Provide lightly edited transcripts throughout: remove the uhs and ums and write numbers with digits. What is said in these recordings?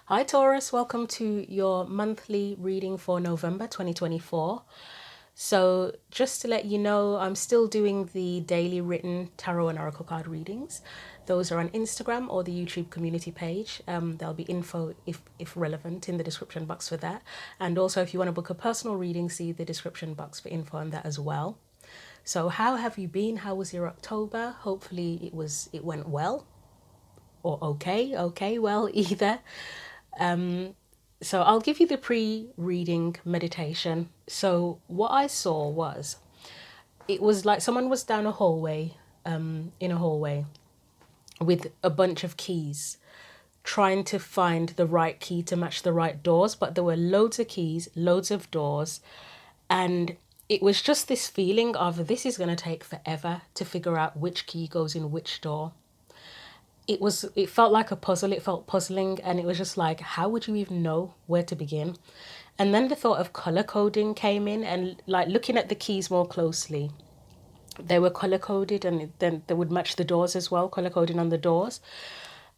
Hi Taurus, welcome to your monthly reading for November 2024. So, just to let you know, I'm still doing the daily written tarot and oracle card readings. Those are on Instagram or the YouTube community page. There'll be info, if relevant, in the description box for that. And also, if you want to book a personal reading, see the description box for info on that as well. So, how have you been? How was your October? Hopefully, it went well, or okay, well, either. So I'll give you the pre-reading meditation. So what I saw was, it was like someone was down a hallway, in a hallway with a bunch of keys, trying to find the right key to match the right doors, but there were loads of keys, loads of doors, and it was just this feeling of this is going to take forever to figure out which key goes in which door. It felt like a puzzle. It felt puzzling, and it was just like, how would you even know where to begin? And then the thought of color coding came in, and like looking at the keys more closely, they were color coded, and then they would match the doors as well, color coding on the doors.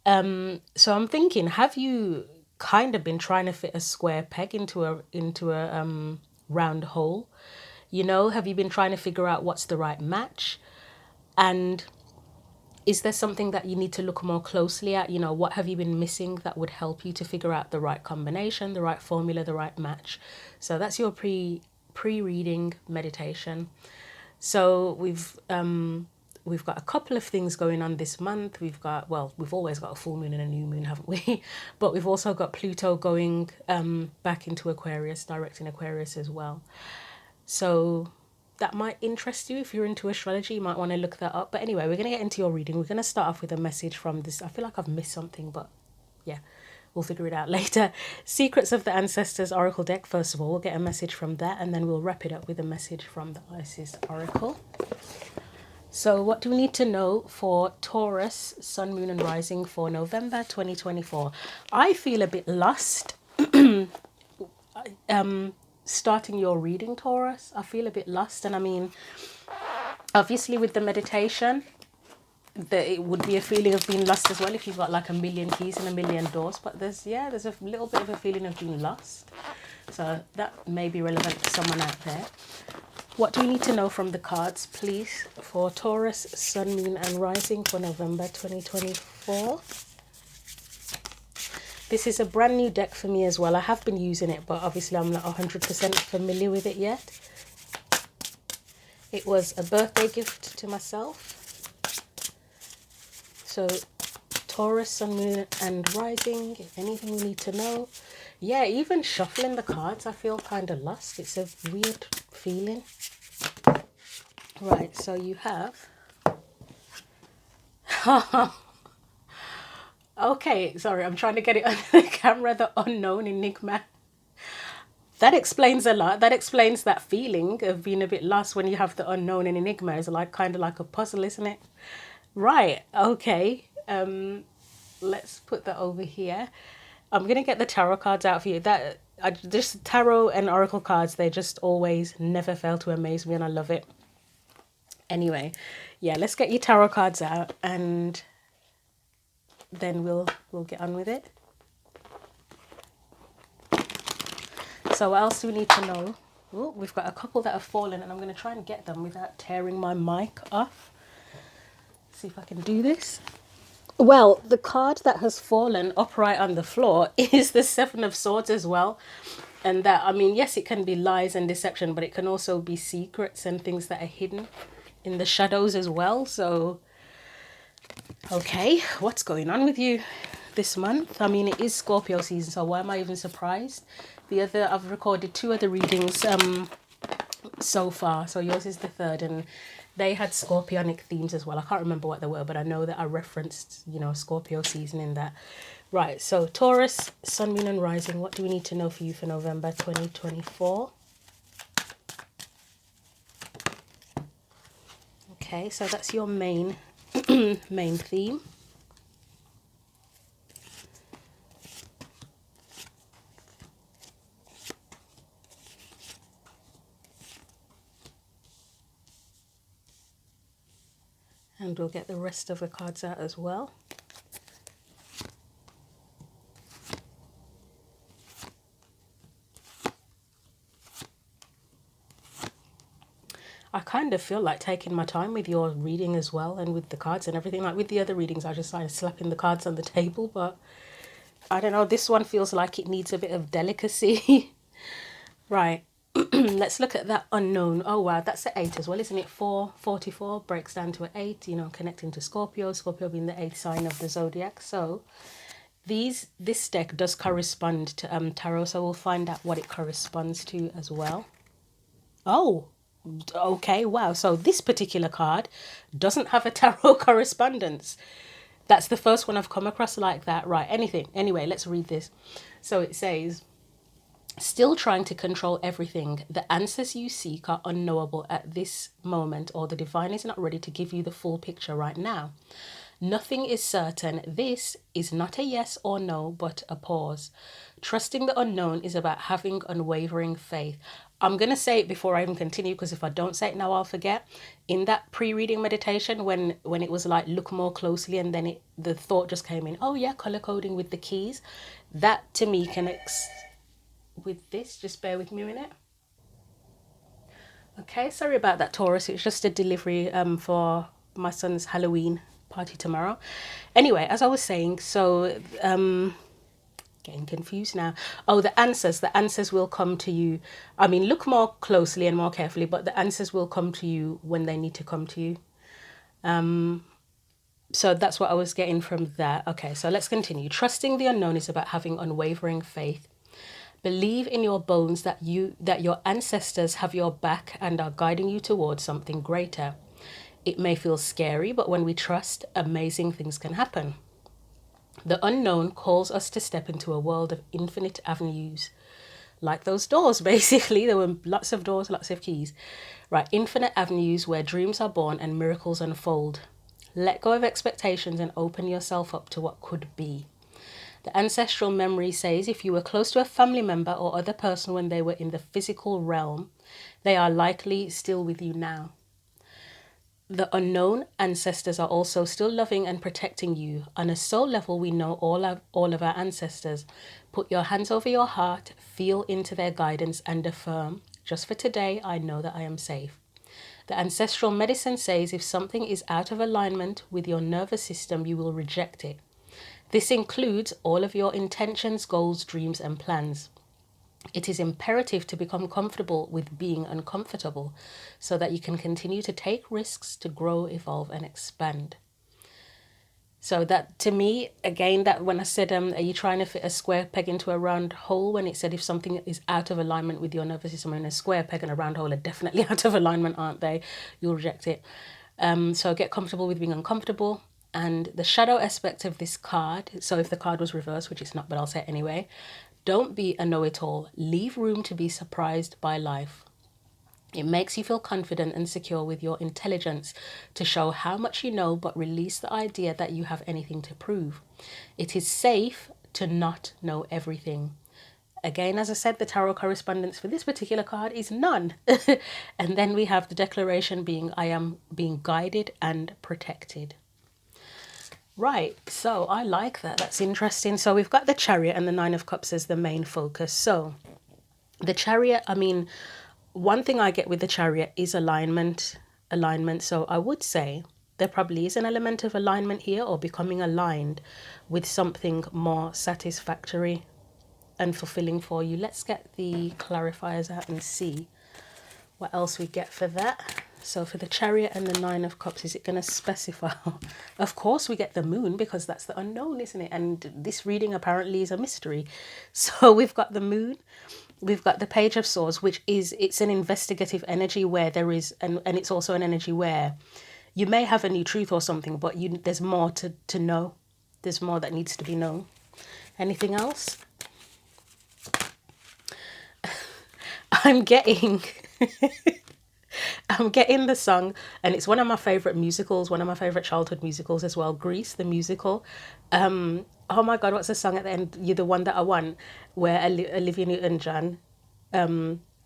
So I'm thinking, have you kind of been trying to fit a square peg into a round hole? Have you been trying to figure out what's the right match? And is there something that you need to look more closely at? What have you been missing that would help you to figure out the right combination, the right formula, the right match? So that's your pre-reading meditation. So we've got a couple of things going on this month. We've always got a full moon and a new moon, haven't we? But we've also got Pluto going back into Aquarius, direct in Aquarius as well. So that might interest you. If you're into astrology, you might want to look that up. But anyway, we're going to get into your reading. We're going to start off with a message from this. I feel like I've missed something, but yeah, we'll figure it out later. Secrets of the Ancestors Oracle deck. First of all, we'll get a message from that, and then we'll wrap it up with a message from the Isis Oracle. So what do we need to know for Taurus, Sun, Moon and Rising for November 2024? I feel a bit lost. Starting your reading, Taurus, I feel a bit lost. And I mean, obviously with the meditation, it would be a feeling of being lost as well if you've got like a million keys and a million doors. But there's a little bit of a feeling of being lost. So that may be relevant to someone out there. What do we need to know from the cards, please, for Taurus, Sun, Moon and Rising for November 2024? This is a brand new deck for me as well. I have been using it, but obviously I'm not 100% familiar with it yet. It was a birthday gift to myself. So Taurus, Sun, Moon and Rising, anything we need to know. Yeah, even shuffling the cards, I feel kind of lost. It's a weird feeling. Right, so you have... Okay, sorry, I'm trying to get it on the camera. The Unknown Enigma. That explains a lot. That explains that feeling of being a bit lost when you have the unknown and enigma. It's like kind of like a puzzle, isn't it? Right. Okay. Let's put that over here. I'm gonna get the tarot cards out for you. Just tarot and oracle cards. They just always never fail to amaze me, and I love it. Anyway, yeah. Let's get your tarot cards out, and then we'll get on with it. So what else do we need to know? Oh, we've got a couple that have fallen, and I'm going to try and get them without tearing my mic off. See if I can do this. Well, the card that has fallen upright on the floor is the Seven of Swords as well. And that, I mean, yes, it can be lies and deception, but it can also be secrets and things that are hidden in the shadows as well. So, okay, what's going on with you this month? I mean, it is Scorpio season, so why am I even surprised? I've recorded 2 other readings so far, so yours is the third, and they had scorpionic themes as well. I can't remember what they were, but I know that I referenced, Scorpio season in that. Right, so Taurus, Sun, Moon and Rising, what do we need to know for you for November 2024? Okay, so that's your main main theme. And we'll get the rest of the cards out as well. I kind of feel like taking my time with your reading as well, and with the cards and everything. Like with the other readings, I just started slapping the cards on the table, but I don't know, this one feels like it needs a bit of delicacy. Right. Let's look at that unknown. Oh wow, that's an 8 as well, isn't it? 444 breaks down to an 8, you know, connecting to Scorpio, Scorpio being the 8th sign of the zodiac. So this deck does correspond to tarot, so we'll find out what it corresponds to as well. Oh, okay, wow. So this particular card doesn't have a tarot correspondence. That's the first one I've come across like that. Right, anyway, let's read this. So it says, still trying to control everything. The answers you seek are unknowable at this moment, or the divine is not ready to give you the full picture right now. Nothing is certain. This is not a yes or no, but a pause. Trusting the unknown is about having unwavering faith. I'm going to say it before I even continue, because if I don't say it now, I'll forget. In that pre-reading meditation, when it was like, look more closely, and then the thought just came in, oh yeah, color coding with the keys. That to me connects with this. Just bear with me a minute. Okay, sorry about that, Taurus. It's just a delivery for my son's Halloween party tomorrow. Anyway, as I was saying, so getting confused now. Oh, the answers will come to you. I mean, look more closely and more carefully, but the answers will come to you when they need to come to you. So that's what I was getting from that. Okay, so let's continue. Trusting the unknown is about having unwavering faith. Believe in your bones that your ancestors have your back and are guiding you towards something greater. It may feel scary, but when we trust, amazing things can happen. The unknown calls us to step into a world of infinite avenues. Like those doors, basically. There were lots of doors, lots of keys. Right, infinite avenues where dreams are born and miracles unfold. Let go of expectations and open yourself up to what could be. The ancestral memory says if you were close to a family member or other person when they were in the physical realm, they are likely still with you now. The unknown ancestors are also still loving and protecting you. On a soul level, we know all of our ancestors. Put your hands over your heart, feel into their guidance and affirm, just for today, I know that I am safe. The ancestral medicine says if something is out of alignment with your nervous system, you will reject it. This includes all of your intentions, goals, dreams, and plans. It is imperative to become comfortable with being uncomfortable so that you can continue to take risks to grow, evolve, and expand. So that, to me, again, that when I said, are you trying to fit a square peg into a round hole? When it said if something is out of alignment with your nervous system, and a square peg and a round hole are definitely out of alignment, aren't they? You'll reject it. So get comfortable with being uncomfortable. And the shadow aspect of this card, so if the card was reversed, which it's not, but I'll say it anyway, don't be a know-it-all. Leave room to be surprised by life. It makes you feel confident and secure with your intelligence to show how much you know, but release the idea that you have anything to prove. It is safe to not know everything. Again, as I said, the tarot correspondence for this particular card is none. And then we have the declaration being, I am being guided and protected. Right, so I like that. That's interesting. So we've got the Chariot and the Nine of Cups as the main focus. So the Chariot, I mean, one thing I get with the Chariot is alignment. So I would say there probably is an element of alignment here, or becoming aligned with something more satisfactory and fulfilling for you. Let's get the clarifiers out and see what else we get for that. So for the Chariot and the Nine of Cups, is it going to specify? Of course we get the Moon, because that's the unknown, isn't it? And this reading apparently is a mystery. So we've got the Moon, we've got the Page of Swords, which is, it's an investigative energy where there is, and it's also an energy where you may have a new truth or something, but there's more to know. There's more that needs to be known. Anything else? I'm getting the song, and it's one of my favorite musicals, one of my favorite childhood musicals as well, Grease, the musical. Oh my God, what's the song at the end? You're the One That I Want, where Olivia Newton-John,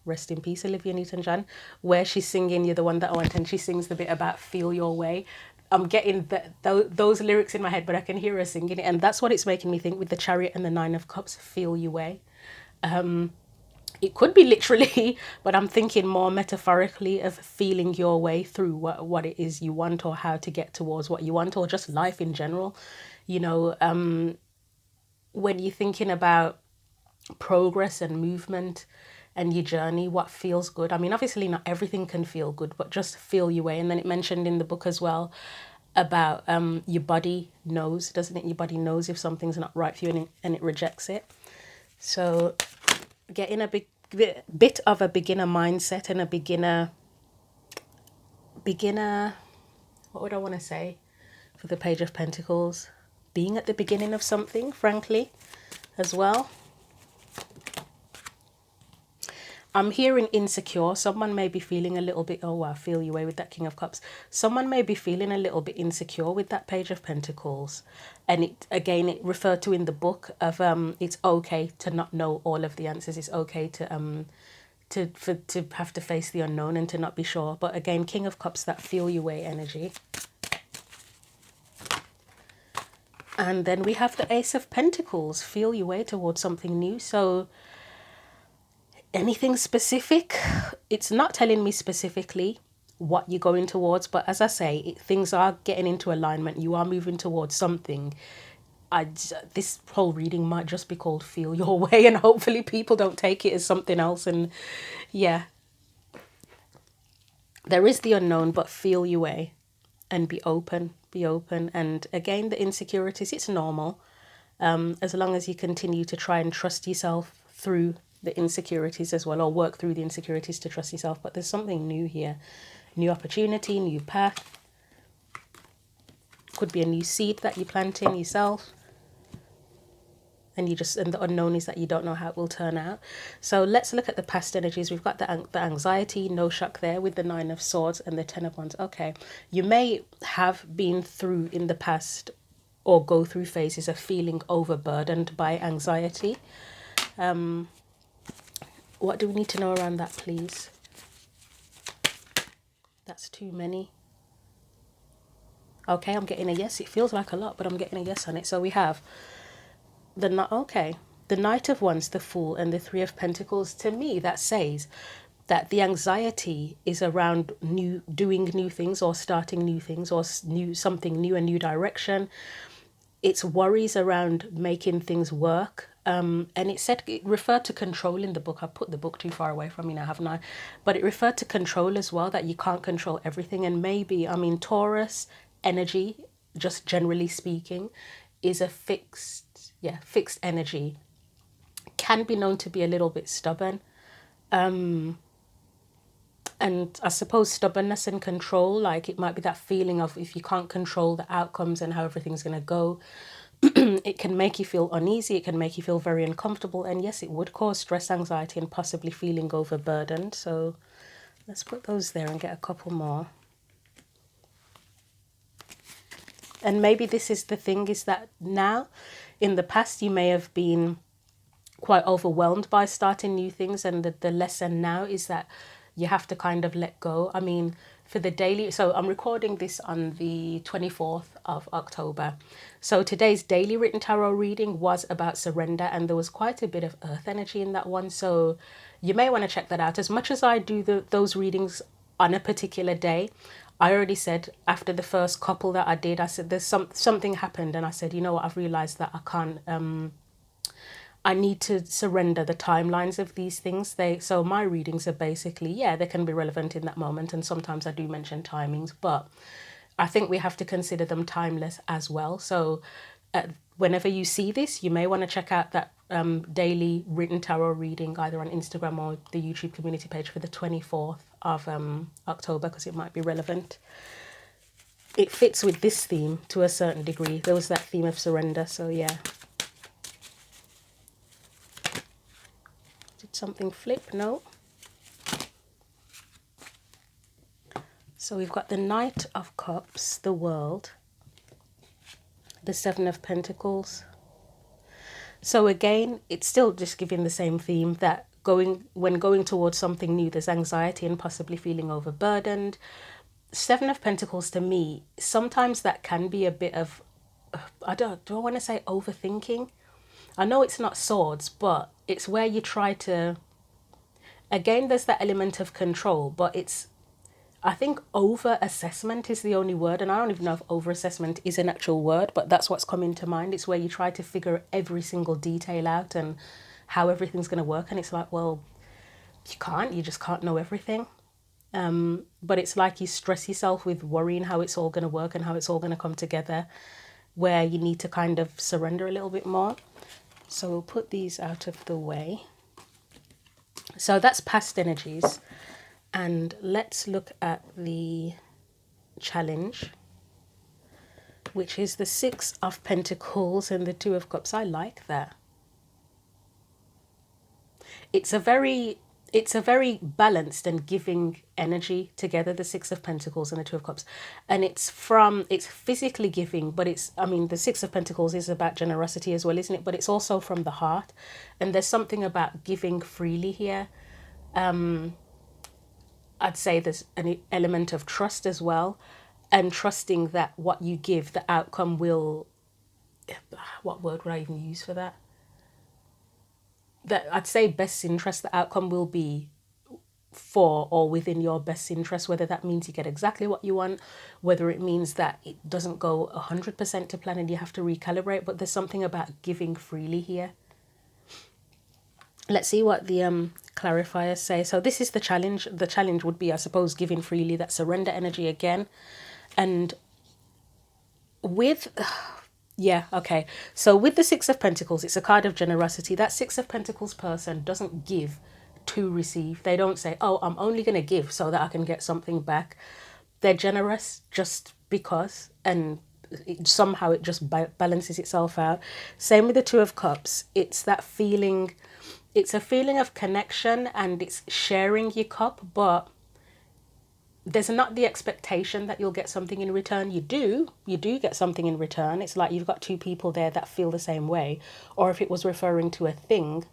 rest in peace, Olivia Newton-John, where she's singing You're the One That I Want, and she sings the bit about feel your way. I'm getting those lyrics in my head, but I can hear her singing it, and that's what it's making me think with the Chariot and the Nine of Cups, feel your way. It could be literally, but I'm thinking more metaphorically of feeling your way through what it is you want, or how to get towards what you want, or just life in general. You know, when you're thinking about progress and movement and your journey, what feels good. I mean, obviously not everything can feel good, but just feel your way. And then it mentioned in the book as well about your body knows, doesn't it? Your body knows if something's not right for you, and it rejects it. So get in a bit of a beginner mindset and a beginner, what would I want to say for the Page of Pentacles? Being at the beginning of something, frankly, as well. I'm hearing insecure. Someone may be feeling a little bit, oh, I feel your way with that King of Cups. Someone may be feeling a little bit insecure with that Page of Pentacles. And it, again, it referred to in the book of it's okay to not know all of the answers. It's okay to have to face the unknown and to not be sure. But again, King of Cups, that feel your way energy. And then we have the Ace of Pentacles, feel your way towards something new. So anything specific? It's not telling me specifically what you're going towards, but as I say, things are getting into alignment. You are moving towards something. This whole reading might just be called Feel Your Way, and hopefully people don't take it as something else. And yeah, there is the unknown, but feel your way and be open. Be open. And again, the insecurities, it's normal. As long as you continue to try and trust yourself through the insecurities as well, or work through the insecurities to trust yourself. But there's something new here. New opportunity, new path. Could be a new seed that you're planting yourself. And the unknown is that you don't know how it will turn out. So let's look at the past energies. We've got the anxiety, no shock there with the Nine of Swords and the Ten of Wands. Okay, you may have been through in the past or go through phases of feeling overburdened by anxiety. What do we need to know around that, please? That's too many. Okay, I'm getting a yes. It feels like a lot, but I'm getting a yes on it. So we have the Knight of Wands, the Fool, and the Three of Pentacles. To me, that says that the anxiety is around doing new things, or starting new things, or something new, a new direction. It's worries around making things work. And it referred to control in the book. I put the book too far away from me now, haven't I? But it referred to control as well, that you can't control everything. And maybe, I mean, Taurus energy, just generally speaking, is a fixed energy. Can be known to be a little bit stubborn. And I suppose stubbornness and control, like it might be that feeling of if you can't control the outcomes and how everything's going to go, it can make you feel uneasy, it can make you feel very uncomfortable, and yes, it would cause stress, anxiety, and possibly feeling overburdened. So let's put those there and get a couple more. And maybe this is the thing, is that now, in the past, you may have been quite overwhelmed by starting new things, and the lesson now is that you have to kind of let go. I mean, for the daily, so I'm recording this on the 24th of October. So today's daily written tarot reading was about surrender, and there was quite a bit of earth energy in that one. So you may want to check that out. As much as I do those readings on a particular day, I already said after the first couple that I did, I said there's something happened, and I said, you know what, I've realized that I can't, I need to surrender the timelines of these things. So my readings are basically, yeah, they can be relevant in that moment, and sometimes I do mention timings, but I think we have to consider them timeless as well. So whenever you see this, you may want to check out that daily written tarot reading either on Instagram or the YouTube community page for the 24th of October, because it might be relevant. It fits with this theme to a certain degree. There was that theme of surrender, so yeah. Did something flip? No. So we've got the Knight of Cups, the World, the Seven of Pentacles. So again, it's still just giving the same theme, that when going towards something new, there's anxiety and possibly feeling overburdened. Seven of Pentacles, to me, sometimes that can be a bit of, do I want to say overthinking? I know it's not swords, but it's where you try to Again, there's that element of control, but I think over assessment is the only word. And I don't even know if over assessment is an actual word, but that's what's coming to mind. It's where you try to figure every single detail out and how everything's going to work. And it's like, well, you just can't know everything. But it's like you stress yourself with worrying how it's all going to work and how it's all going to come together, where you need to kind of surrender a little bit more. So we'll put these out of the way. So that's past energies. And let's look at the challenge, which is the Six of Pentacles and the Two of Cups. I like that. It's a very balanced and giving energy together, the Six of Pentacles and the Two of Cups. And it's physically giving, but the Six of Pentacles is about generosity as well, isn't it? But it's also from the heart. And there's something about giving freely here. I'd say there's an element of trust as well, and trusting that what you give, the outcome will, what word would I even use for that? That I'd say best interest, the outcome will be for or within your best interest, whether that means you get exactly what you want, whether it means that it doesn't go 100% to plan and you have to recalibrate, but there's something about giving freely here. Let's see what the clarifiers say. So this is the challenge. The challenge would be, I suppose, giving freely, that surrender energy again. And with, yeah, okay. So with the Six of Pentacles, it's a card of generosity. That Six of Pentacles person doesn't give to receive. They don't say, oh, I'm only going to give so that I can get something back. They're generous just because, and somehow it just balances itself out. Same with the Two of Cups. It's that feeling, it's a feeling of connection and it's sharing your cup, but there's not the expectation that you'll get something in return. You do get something in return. It's like you've got two people there that feel the same way. Or if it was referring to a thing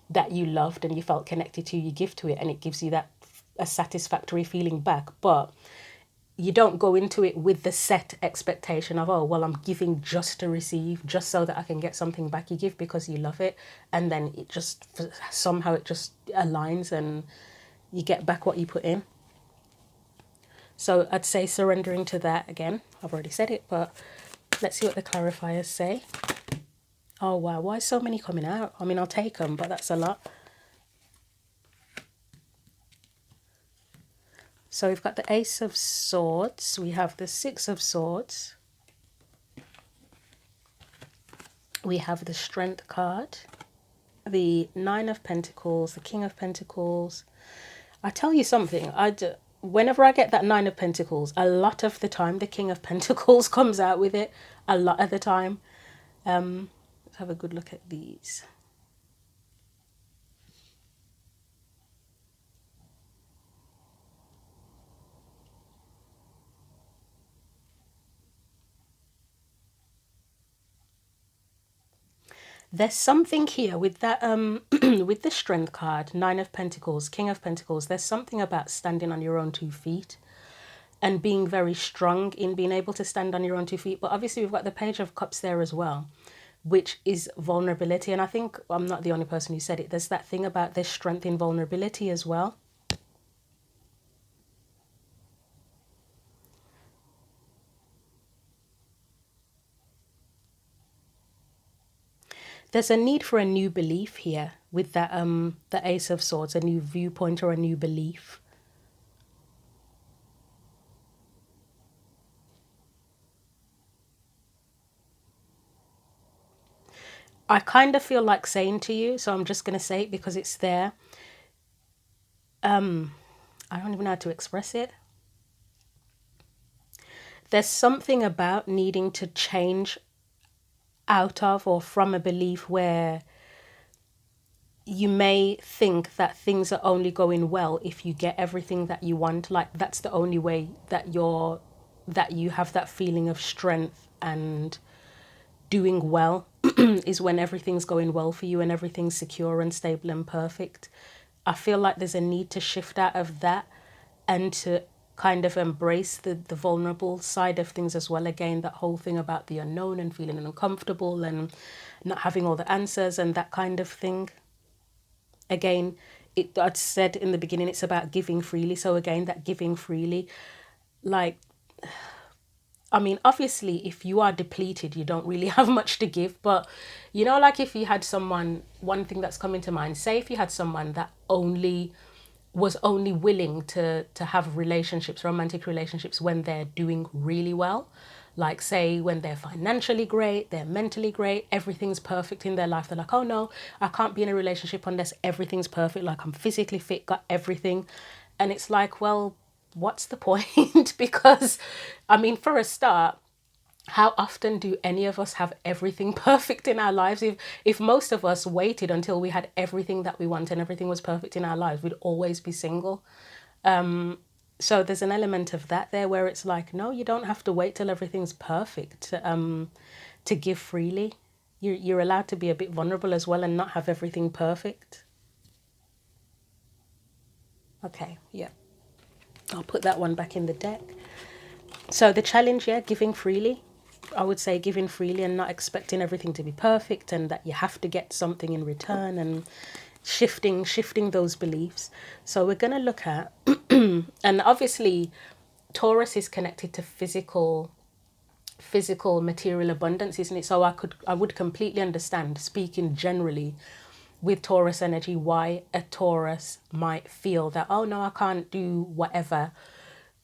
that you loved and you felt connected to, you give to it and it gives you that a satisfactory feeling back. But you don't go into it with the set expectation of, oh, well, I'm giving just to receive, just so that I can get something back. You give because you love it, and then it just somehow it just aligns and you get back what you put in. So I'd say surrendering to that again. I've already said it, but let's see what the clarifiers say. Oh, wow. Why so many coming out? I mean, I'll take them, but that's a lot. So we've got the Ace of Swords. We have the Six of Swords. We have the Strength card. The Nine of Pentacles. The King of Pentacles. I tell you something. Whenever I get that Nine of Pentacles, a lot of the time the King of Pentacles comes out with it. A lot of the time. Let's have a good look at these. There's something here with that with the Strength card, Nine of Pentacles, King of Pentacles. There's something about standing on your own 2 feet and being very strong in being able to stand on your own 2 feet. But obviously we've got the Page of Cups there as well, which is vulnerability. And I think I'm not the only person who said it. There's that thing about there's strength in vulnerability as well. There's a need for a new belief here with that the Ace of Swords, a new viewpoint or a new belief. I kind of feel like saying to you, so I'm just going to say it because it's there. I don't even know how to express it. There's something about needing to change out of or from a belief where you may think that things are only going well if you get everything that you want. Like that's the only way that you have that feeling of strength and doing well is when everything's going well for you and everything's secure and stable and perfect. I feel like there's a need to shift out of that and to kind of embrace the vulnerable side of things as well. Again, that whole thing about the unknown and feeling uncomfortable and not having all the answers and that kind of thing. Again, I'd said in the beginning, it's about giving freely. So again, that giving freely, like, I mean, obviously, if you are depleted, you don't really have much to give. But, you know, like if you had someone, one thing that's coming to mind, say if you had someone that was only willing to have relationships, romantic relationships, when they're doing really well. Like, say, when they're financially great, they're mentally great, everything's perfect in their life. They're like, oh no, I can't be in a relationship unless everything's perfect. Like, I'm physically fit, got everything. And it's like, well, what's the point? Because, I mean, for a start, how often do any of us have everything perfect in our lives? If most of us waited until we had everything that we want and everything was perfect in our lives, we'd always be single. So there's an element of that there where it's like, no, you don't have to wait till everything's perfect to give freely. You're allowed to be a bit vulnerable as well and not have everything perfect. Okay, yeah. I'll put that one back in the deck. So the challenge, yeah, giving freely. I would say giving freely and not expecting everything to be perfect and that you have to get something in return, and shifting those beliefs. So we're going to look at, and obviously Taurus is connected to physical material abundance, isn't it? So I would completely understand, speaking generally with Taurus energy, why a Taurus might feel that, oh no, I can't do whatever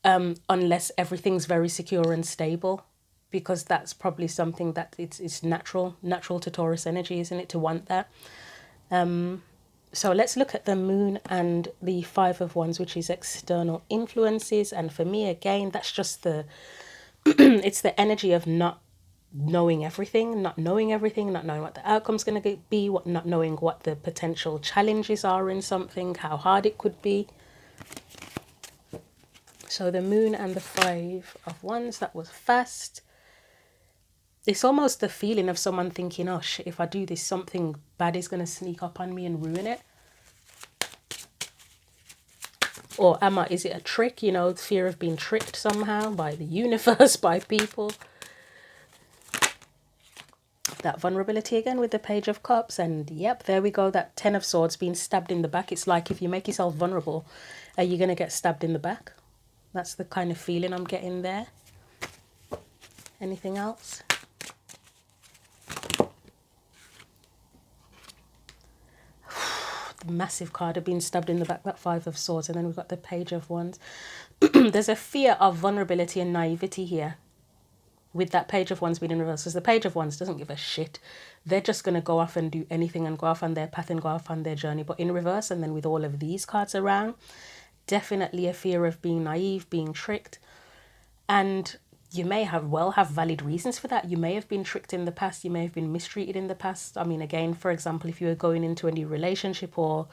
unless everything's very secure and stable, because that's probably something that it's natural to Taurus energy, isn't it, to want that. So let's look at the moon and the Five of Wands, which is external influences. And for me, again, that's just it's the energy of not knowing everything, not knowing what the outcome's going to be, not knowing what the potential challenges are in something, how hard it could be. So the moon and the Five of Wands, that was fast. It's almost the feeling of someone thinking, oh shit, if I do this, something bad is going to sneak up on me and ruin it. Or is it a trick, you know, fear of being tricked somehow by the universe, by people. That vulnerability again with the Page of Cups. And yep, there we go, that Ten of Swords being stabbed in the back. It's like if you make yourself vulnerable, are you going to get stabbed in the back? That's the kind of feeling I'm getting there. Anything else? The massive card of being stabbed in the back, that Five of Swords. And then we've got the Page of Wands. There's a fear of vulnerability and naivety here with that Page of Wands being in reverse, because the Page of Wands doesn't give a shit. They're just going to go off and do anything and go off on their path and go off on their journey. But in reverse, and then with all of these cards around, definitely a fear of being naive, being tricked. And you may have valid reasons for that. You may have been tricked in the past. You may have been mistreated in the past. I mean, again, for example, if you were going into a new relationship or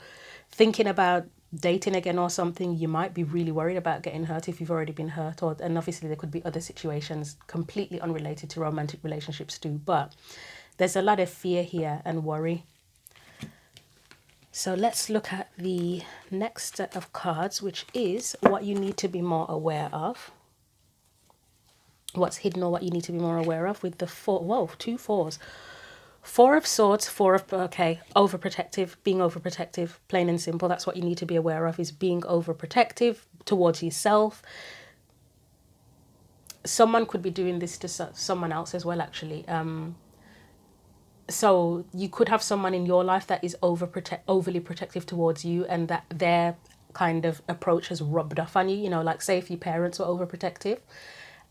thinking about dating again or something, you might be really worried about getting hurt if you've already been hurt. And obviously there could be other situations completely unrelated to romantic relationships too. But there's a lot of fear here and worry. So let's look at the next set of cards, which is what you need to be more aware of. What's hidden or what you need to be more aware of with the two fours. Four of Swords, overprotective, being overprotective, plain and simple. That's what you need to be aware of, is being overprotective towards yourself. Someone could be doing this to someone else as well, actually. So you could have someone in your life that is overly protective towards you, and that their kind of approach has rubbed off on you. You know, like say if your parents were overprotective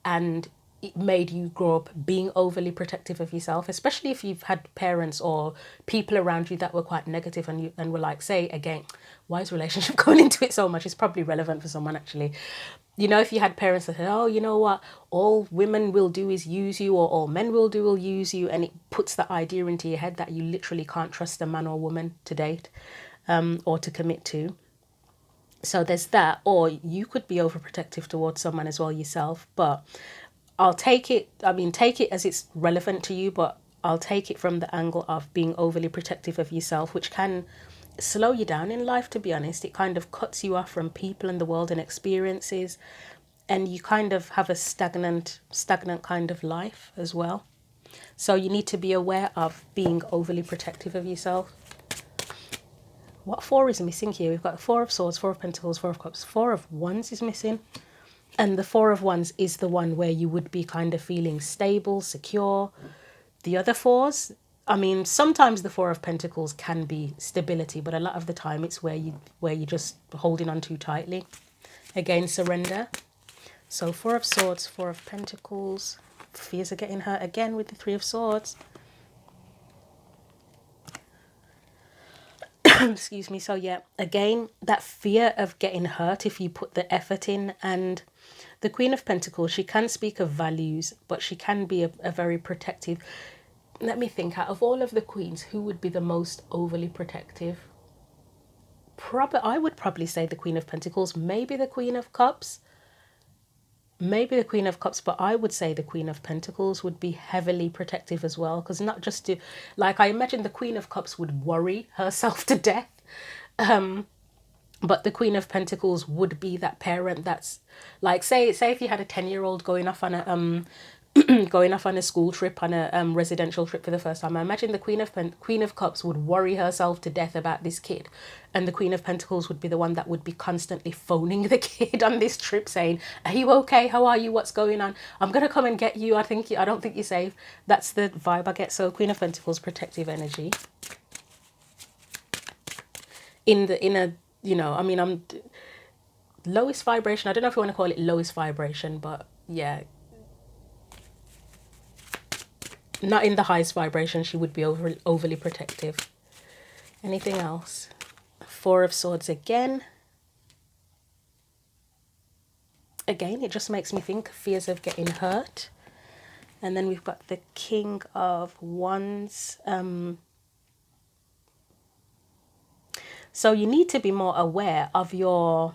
and it made you grow up being overly protective of yourself, especially if you've had parents or people around you that were quite negative and were like, say again, why is relationship going into it so much? It's probably relevant for someone actually. You know, if you had parents that said, oh, you know what, all women will do is use you, or all men will use you, and it puts that idea into your head that you literally can't trust a man or woman to date or to commit to. So there's that. Or you could be overprotective towards someone as well yourself. But I'll take it as it's relevant to you, but I'll take it from the angle of being overly protective of yourself, which can slow you down in life, to be honest. It kind of cuts you off from people in the world and experiences, and you kind of have a stagnant kind of life as well. So you need to be aware of being overly protective of yourself. What four is missing here? We've got Four of Swords, Four of Pentacles, Four of Cups. Four of Wands is missing. And the Four of Wands is the one where you would be kind of feeling stable, secure. The other fours, I mean, sometimes the Four of Pentacles can be stability, but a lot of the time it's where you're just holding on too tightly. Again, surrender. So Four of Swords, Four of Pentacles. Fears are getting hurt again with the Three of Swords. Excuse me. So yeah, again, that fear of getting hurt if you put the effort in. And the Queen of Pentacles, she can speak of values, but she can be a very protective. Let me think, out of all of the queens, who would be the most overly protective? I would probably say the Queen of Pentacles, maybe the Queen of Cups. Maybe the Queen of Cups, but I would say the Queen of Pentacles would be heavily protective as well. Because not just to, like, I imagine the Queen of Cups would worry herself to death. But the Queen of Pentacles would be that parent that's like, say if you had a 10-year-old going off on a going off on a school trip, on a residential trip for the first time. I imagine the Queen of Cups would worry herself to death about this kid, and the Queen of Pentacles would be the one that would be constantly phoning the kid on this trip, saying, "Are you okay? How are you? What's going on? I'm gonna come and get you. I don't think you're safe." That's the vibe I get. So Queen of Pentacles, protective energy. In a, you know, I mean, I'm lowest vibration. I don't know if you want to call it lowest vibration, but yeah. Not in the highest vibration, she would be overly protective. Anything else? Four of Swords again. Again, it just makes me think fears of getting hurt. And then we've got the King of Wands. So you need to be more aware of your...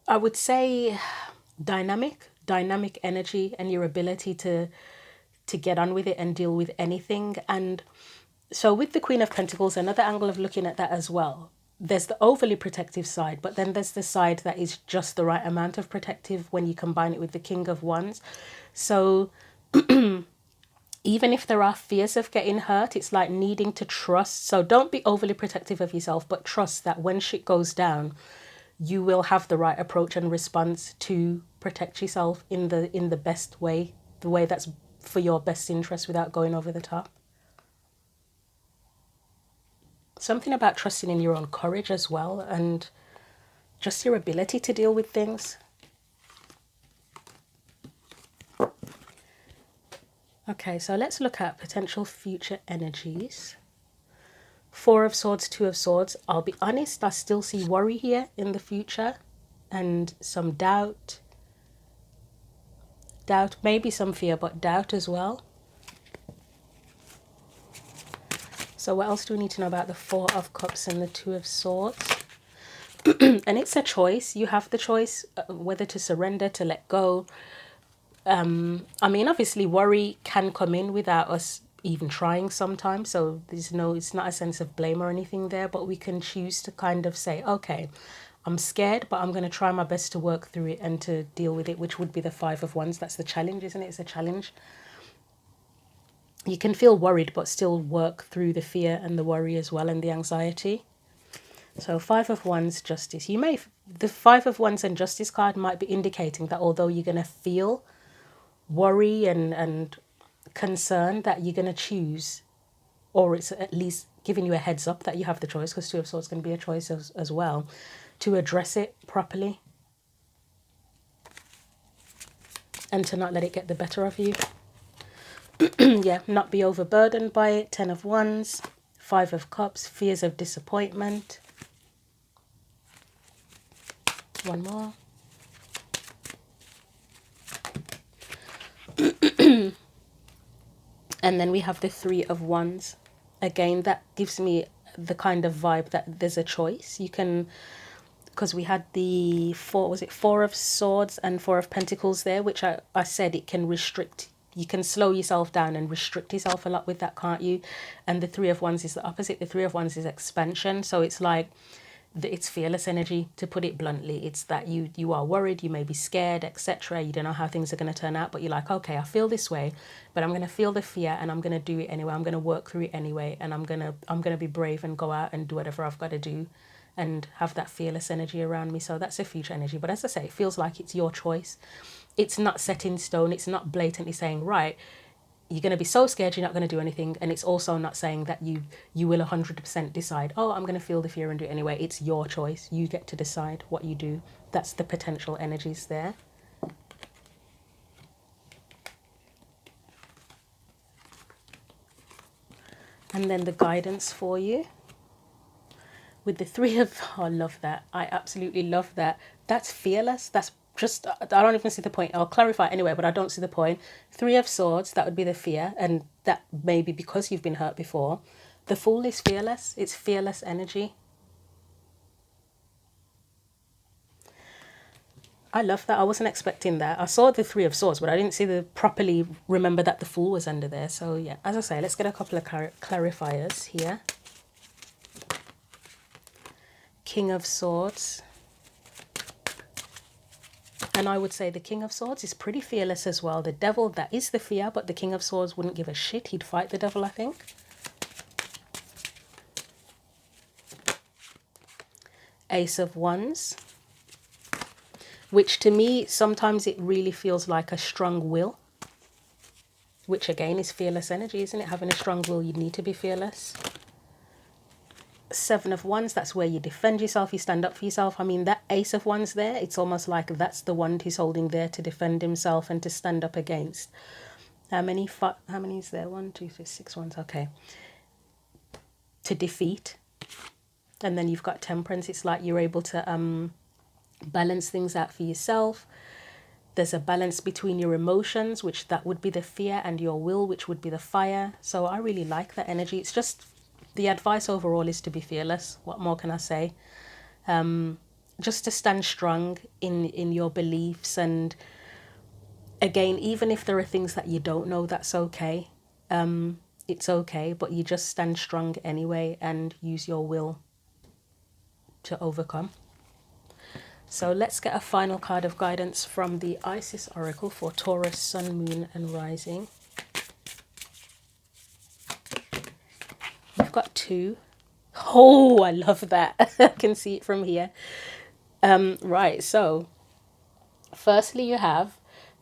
I would say dynamic energy, and your ability to get on with it and deal with anything. And so with the Queen of Pentacles, another angle of looking at that as well, there's the overly protective side, but then there's the side that is just the right amount of protective when you combine it with the King of Wands. So even if there are fears of getting hurt, it's like needing to trust. So don't be overly protective of yourself, but trust that when shit goes down, you will have the right approach and response to protect yourself in the best way, the way that's for your best interest without going over the top. Something about trusting in your own courage as well, and just your ability to deal with things. Okay, so let's look at potential future energies. Four of Swords, Two of Swords. I'll be honest, I still see worry here in the future, and some doubt. Maybe some fear, but doubt as well. So what else do we need to know about the Four of Cups and the Two of Swords? And it's a choice. You have the choice whether to surrender, to let go. I mean, obviously worry can come in without us even trying sometimes. So it's not a sense of blame or anything there, but we can choose to kind of say, okay, I'm scared, but I'm going to try my best to work through it and to deal with it, which would be the Five of Wands. That's the challenge, isn't it? It's a challenge. You can feel worried, but still work through the fear and the worry as well, and the anxiety. So Five of Wands, Justice. The Five of Wands and Justice card might be indicating that although you're going to feel worry and concern, that you're going to choose, or it's at least giving you a heads up that you have the choice, because Two of Swords can be a choice as well, to address it properly and to not let it get the better of you. Yeah, not be overburdened by it. Ten of Wands, Five of Cups, fears of disappointment. One more. And then we have the Three of Wands. Again, that gives me the kind of vibe that there's a choice. You can, because we had the Four of Swords and Four of Pentacles there, which I said it can restrict. You can slow yourself down and restrict yourself a lot with that, can't you? And the Three of Wands is the opposite. The Three of Wands is expansion. So it's like it's fearless energy, to put it bluntly. It's that you are worried, you may be scared, etc. You don't know how things are going to turn out, but you're like, okay, I feel this way, but I'm going to feel the fear and I'm going to do it anyway. I'm going to work through it anyway, and I'm going to be brave and go out and do whatever I've got to do and have that fearless energy around me. So that's a future energy. But as I say, it feels like it's your choice. It's not set in stone. It's not blatantly saying, right, you're going to be so scared you're not going to do anything. And it's also not saying that you will 100% decide, oh, I'm going to feel the fear and do it anyway. It's your choice. You get to decide what you do. That's the potential energies there. And then the guidance for you with the three of, oh, I love that. I absolutely love that. That's fearless. That's just, I don't even see the point. I'll clarify anyway, but I don't see the point. Three of Swords, that would be the fear, and that may be because you've been hurt before. The Fool is fearless. It's fearless energy. I love that. I wasn't expecting that. I saw the Three of Swords, but I didn't see the properly remember that the Fool was under there. So yeah, as I say, let's get a couple of clarifiers here. King of Swords. And I would say the King of Swords is pretty fearless as well. The Devil, that is the fear, but the King of Swords wouldn't give a shit. He'd fight the Devil, I think. Ace of Wands. Which to me, sometimes it really feels like a strong will. Which again is fearless energy, isn't it? Having a strong will, you need to be fearless. Seven of Wands, that's where you defend yourself, you stand up for yourself. I mean, that Ace of Wands there, it's almost like that's the wand he's holding there to defend himself and to stand up against. How many is there? 1, 2, 3, 6 wands. Okay. To defeat. And then you've got Temperance. It's like you're able to balance things out for yourself. There's a balance between your emotions, which that would be the fear, and your will, which would be the fire. So I really like that energy. It's just, the advice overall is to be fearless. What more can I say? Just to stand strong in your beliefs. And again, even if there are things that you don't know, that's okay. It's okay, but you just stand strong anyway and use your will to overcome. So let's get a final card of guidance from the Isis Oracle for Taurus, Sun, Moon and Rising. We've got 2. Oh, I love that. I can see it from here. Right, so firstly you have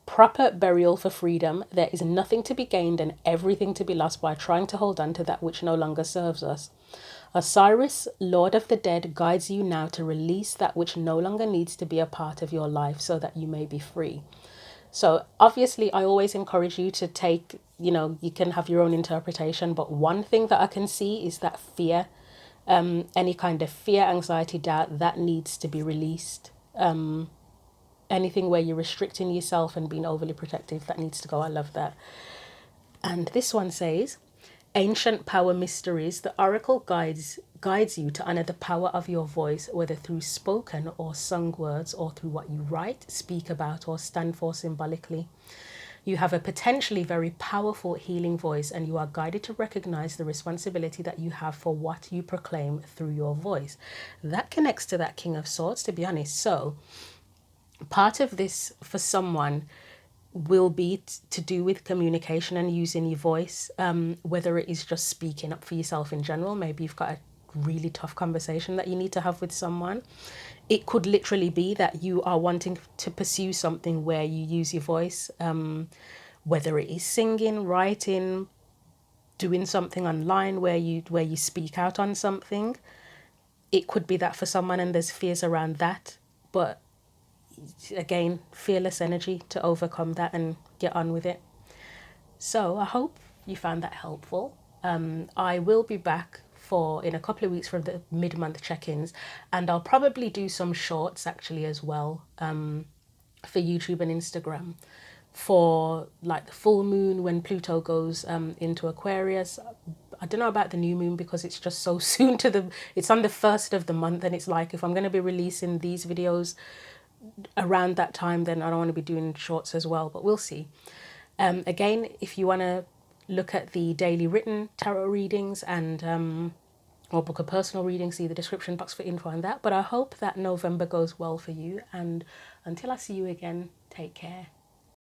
proper burial for freedom. There is nothing to be gained and everything to be lost by trying to hold on to that which no longer serves us. Osiris, Lord of the Dead, guides you now to release that which no longer needs to be a part of your life so that you may be free. So obviously I always encourage you to take, you can have your own interpretation, but one thing that I can see is that fear, any kind of fear, anxiety, doubt, that needs to be released. Anything where you're restricting yourself and being overly protective, that needs to go. I love that. And this one says, ancient power mysteries, the oracle guides you to honor the power of your voice, whether through spoken or sung words or through what you write, speak about or stand for symbolically. You have a potentially very powerful healing voice, and you are guided to recognize the responsibility that you have for what you proclaim through your voice. That connects to that King of Swords, to be honest. So part of this for someone will be to do with communication and using your voice, whether it is just speaking up for yourself in general. Maybe you've got a really tough conversation that you need to have with someone. It could literally be that you are wanting to pursue something where you use your voice, whether it is singing, writing, doing something online where you speak out on something. It could be that for someone, and there's fears around that, but again, fearless energy to overcome that and get on with it. So I hope you found that helpful. I will be back in a couple of weeks for the mid-month check-ins, and I'll probably do some shorts actually as well, for YouTube and Instagram, for like the full moon when Pluto goes into Aquarius. I don't know about the new moon because it's just so soon it's on the 1st of the month, and it's like, if I'm going to be releasing these videos around that time, then I don't want to be doing shorts as well, but we'll see. Again, if you want to look at the daily written tarot readings and or book a personal reading, see the description box for info on that. But I hope that November goes well for you. And until I see you again, take care.